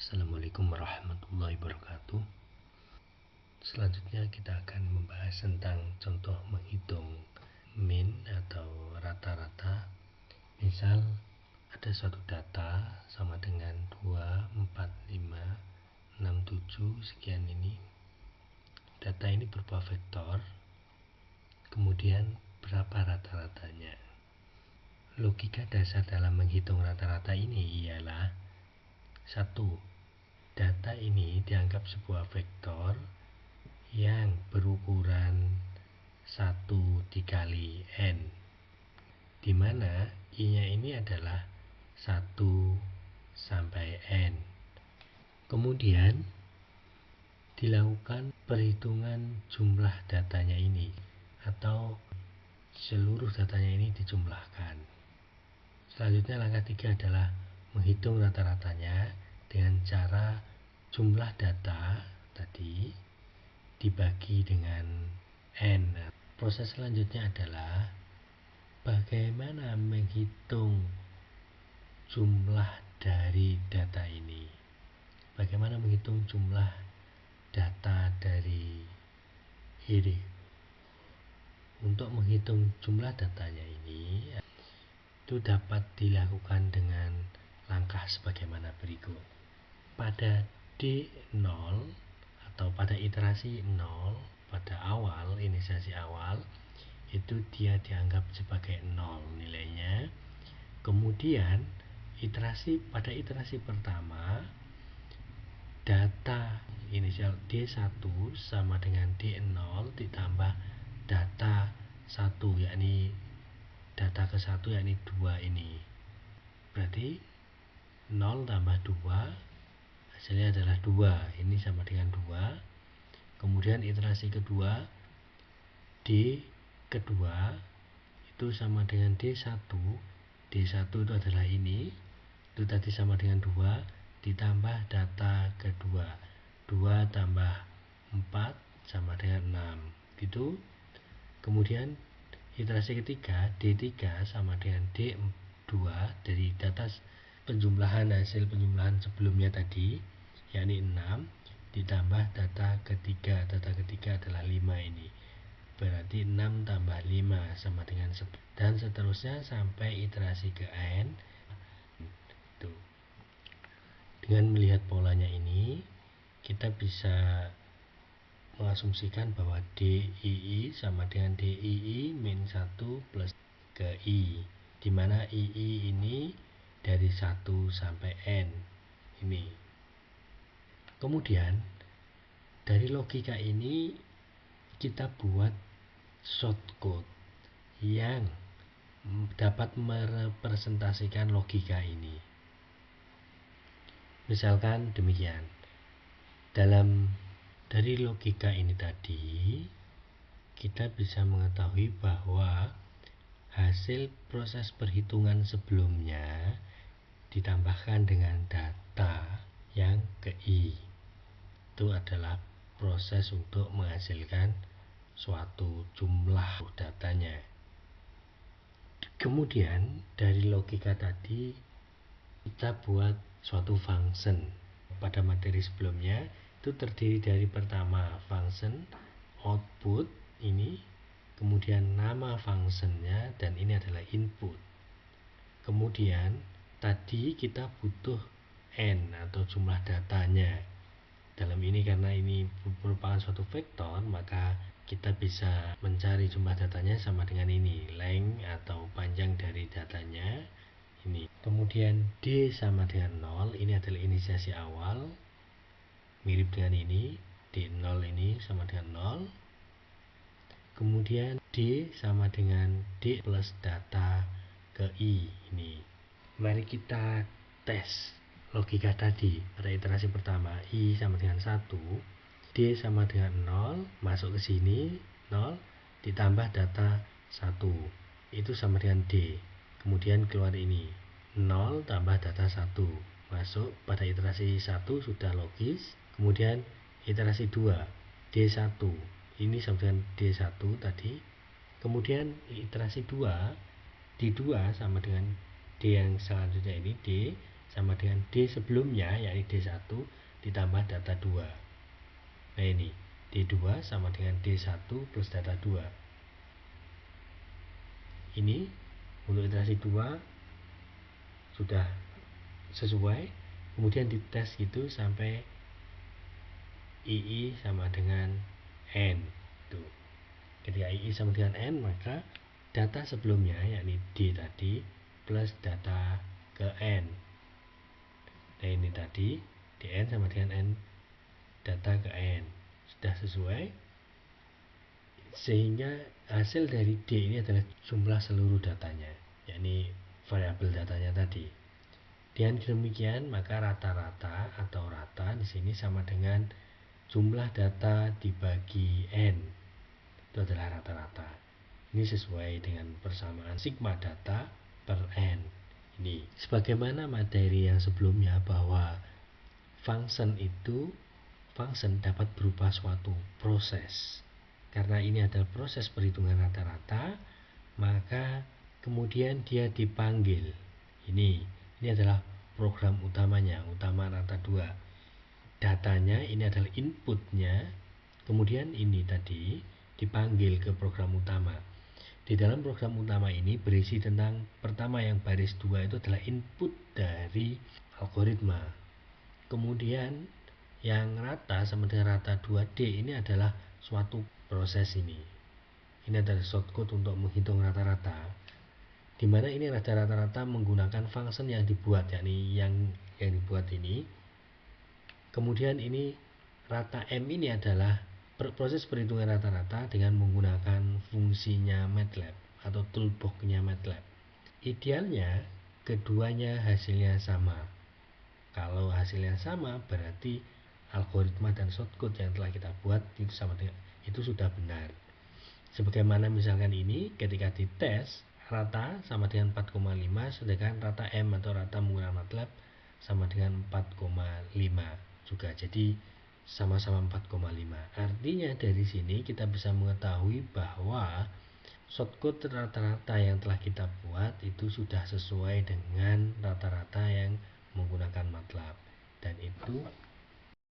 Assalamualaikum warahmatullahi wabarakatuh. Selanjutnya kita akan membahas tentang contoh menghitung min atau rata-rata. Misal ada suatu data sama dengan 2, 4, 5, 6, 7 sekian ini. Data ini berupa vektor. Kemudian berapa rata-ratanya? Logika dasar dalam menghitung rata-rata ini ialah 1. Data ini dianggap sebuah vektor yang berukuran 1 dikali n, di mana i-nya ini adalah 1 sampai n. Kemudian dilakukan perhitungan jumlah datanya ini, atau seluruh datanya ini dijumlahkan. Selanjutnya langkah 3 adalah menghitung rata-ratanya dengan cara jumlah data tadi dibagi dengan n. Proses selanjutnya adalah bagaimana menghitung jumlah dari data ini. Bagaimana menghitung jumlah data dari ini. Untuk menghitung jumlah datanya ini itu dapat dilakukan dengan langkah sebagaimana berikut. Pada D0 atau pada iterasi 0, pada awal, inisiasi awal, itu dia dianggap sebagai 0 nilainya. Kemudian pada iterasi pertama, data inisial D1 sama dengan D0 ditambah data 1, yakni data ke-1 yakni 2 ini. Berarti 0 tambah 2 hasilnya adalah 2. Ini sama dengan 2. Kemudian iterasi kedua, D kedua itu sama dengan D1. D1 itu adalah ini. Itu tadi sama dengan 2 ditambah data kedua. 2 tambah 4 sama dengan 6. Gitu. Kemudian iterasi ketiga, D3 sama dengan D2 dari data hasil penjumlahan sebelumnya tadi, yakni 6 ditambah data ketiga. Data ketiga adalah 5 ini. Berarti 6 tambah 5 sama dengan 10. Dan seterusnya sampai iterasi ke n. Tuh. Dengan melihat polanya ini, kita bisa mengasumsikan bahwa DII sama dengan DII min 1 plus ke I, di mana II ini dari 1 sampai n ini. Kemudian dari logika ini kita buat shortcode yang dapat merepresentasikan logika ini. Misalkan demikian. Dari logika ini tadi, kita bisa mengetahui bahwa hasil proses perhitungan sebelumnya ditambahkan dengan data yang ke I. Itu adalah proses untuk menghasilkan suatu jumlah datanya. Kemudian dari logika tadi kita buat suatu function. Pada materi sebelumnya itu terdiri dari pertama function output ini, kemudian nama functionnya, dan ini adalah input. Kemudian tadi kita butuh n atau jumlah datanya. Dalam ini karena ini merupakan suatu vektor, maka kita bisa mencari jumlah datanya sama dengan ini, length atau panjang dari datanya ini. Kemudian D sama dengan 0, ini adalah inisiasi awal, mirip dengan ini, D0 ini sama dengan 0. Kemudian D sama dengan D plus data ke I ini. Mari kita tes logika tadi. Pada iterasi pertama, I sama dengan 1, D sama dengan 0, masuk ke sini 0 ditambah data 1, itu sama dengan D. Kemudian keluar ini 0 tambah data 1, masuk pada iterasi 1 sudah logis. Kemudian iterasi 2, D1 ini sama dengan D1 tadi. Kemudian iterasi 2, D2 sama dengan D yang selanjutnya ini, D sama dengan D sebelumnya, yakni D1 ditambah data 2. Nah ini, D2 sama dengan D1 plus data 2. Ini untuk iterasi 2 sudah sesuai, kemudian dites gitu sampai II sama dengan N. Tuh. Ketika II sama dengan N, maka data sebelumnya, yakni D tadi, plus data ke N. Nah ini tadi, dN sama dengan N, data ke N. Sudah sesuai, sehingga hasil dari D ini adalah jumlah seluruh datanya, yakni variabel datanya tadi. Dengan demikian, maka rata-rata atau rata di sini sama dengan jumlah data dibagi N. Itu adalah rata-rata. Ini sesuai dengan persamaan sigma data per N. Ini sebagaimana materi yang sebelumnya bahwa function dapat berupa suatu proses. Karena ini adalah proses perhitungan rata-rata, maka kemudian dia dipanggil. Ini adalah program utamanya, utama rata 2. Datanya ini adalah inputnya, kemudian ini tadi dipanggil ke program utama. Di dalam program utama ini berisi tentang pertama yang baris 2 itu adalah input dari algoritma. Kemudian yang rata sama dengan rata 2D ini adalah suatu proses ini. Ini adalah shortcode untuk menghitung rata-rata. Di mana ini rata-rata menggunakan function yang dibuat, yakni yang dibuat ini. Kemudian ini rata M ini adalah proses perhitungan rata-rata dengan menggunakan fungsinya MATLAB atau toolbox-nya MATLAB. Idealnya keduanya hasilnya sama. Kalau hasilnya sama, berarti algoritma dan shortcode yang telah kita buat itu sama dengan itu sudah benar. Sebagaimana misalkan ini, ketika dites rata sama dengan 4,5, sedangkan rata M atau rata menggunakan MATLAB sama dengan 4,5 juga. Jadi sama-sama 4,5. Artinya dari sini kita bisa mengetahui bahwa shortcode rata-rata yang telah kita buat itu sudah sesuai dengan rata-rata yang menggunakan MATLAB, dan itu